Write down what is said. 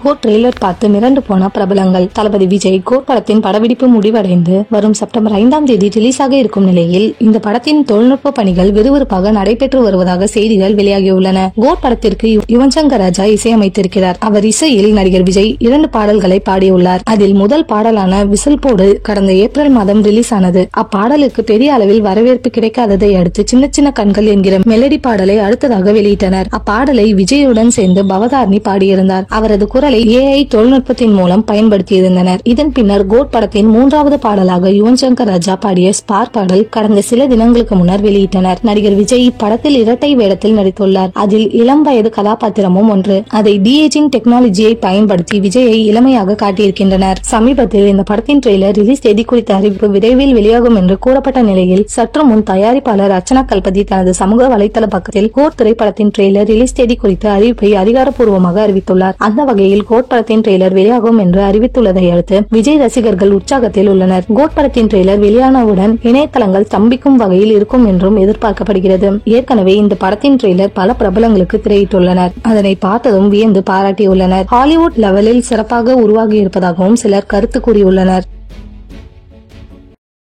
Code trailer பார்த்து மிரண்டு போன பிரபலங்கள். தளபதி விஜய் கோட் படத்தின் படப்பிடிப்பு முடிவடைந்து வரும் செப்டம்பர் 5ஆம் தேதி ரிலீஸ் ஆக இருக்கும் நிலையில் இந்த படத்தின் தொழில்நுட்ப பணிகள் விறுவிறுப்பாக நடைபெற்று வருவதாக செய்திகள் வெளியாகியுள்ளன. கோட் படத்திற்கு யுவன் சங்கர் ராஜா இசையமைத்திருக்கிறார். அவர் இசையில் நடிகர் விஜய் 2 பாடல்களை பாடியுள்ளார். அதில் முதல் பாடலான விசில் போடு கடந்த ஏப்ரல் மாதம் ரிலீஸ் ஆனது. அப்பாடலுக்கு பெரிய அளவில் வரவேற்பு கிடைக்காததை அடுத்து சின்ன சின்ன கண்கள் என்கிற மெலடி பாடலை அடுத்ததாக வெளியிட்டனர். அப்பாடலை விஜயுடன் சேர்ந்து பவதாரணி பாடியிருந்தார். அவரது குரலை AI தொழில்நுட்பத்தின் மூலம் பயன்படுத்தியிருந்தனர். இதன் பின்னர் கோட் படத்தின் 3வது பாடலாக யுவன் சங்கர் ராஜா பாடிய ஸ்பார் பாடல் கடந்த சில தினங்களுக்கு முன்னர் வெளியிட்டனர். நடிகர் விஜய் இப்படத்தில் இரட்டை வேடத்தில் நடித்துள்ளார். அதில் இளம் வயது கதாபாத்திரமும் ஒன்று. அதை டி-ஏஜிங் டெக்னாலஜியை பயன்படுத்தி விஜயை இளமையாக காட்டியிருக்கின்றனர். சமீபத்தில் இந்த படத்தின் ட்ரெய்லர் ரிலீஸ் தேதி குறித்த அறிவிப்பு விரைவில் வெளியாகும் என்று கூறப்பட்ட நிலையில் சற்று முன் தயாரிப்பாளர் அர்ச்சனா கல்பதி தனது சமூக வலைதள பக்கத்தில் கோட் திரைப்படத்தின் ட்ரெய்லர் ரிலீஸ் தேதி குறித்த அறிவிப்பை அதிகாரப்பூர்வமாக அறிவித்துள்ளார். அந்த வகையில் கோட் படத்தின் ட்ரெய்லர் வெளியாகும் என்று அறிவித்துள்ளதை அடுத்து விஜய் ரசிகர்கள் உற்சாகத்தில் உள்ளனர். கோட் படத்தின் ட்ரெய்லர் வெளியானவுடன் இணையதளங்கள் ஸ்தம்பிக்கும் வகையில் இருக்கும் என்றும் எதிர்பார்க்கப்படுகிறது. ஏற்கனவே இந்த படத்தின் ட்ரெய்லர் பல பிரபலங்களுக்கு திரையிட்டுள்ளனர். அதனை பார்த்ததும் வியந்து பாராட்டியுள்ளனர். ஹாலிவுட் லெவலில் சிறப்பாக உருவாகி இருப்பதாகவும் சிலர் கருத்து கூறியுள்ளனர்.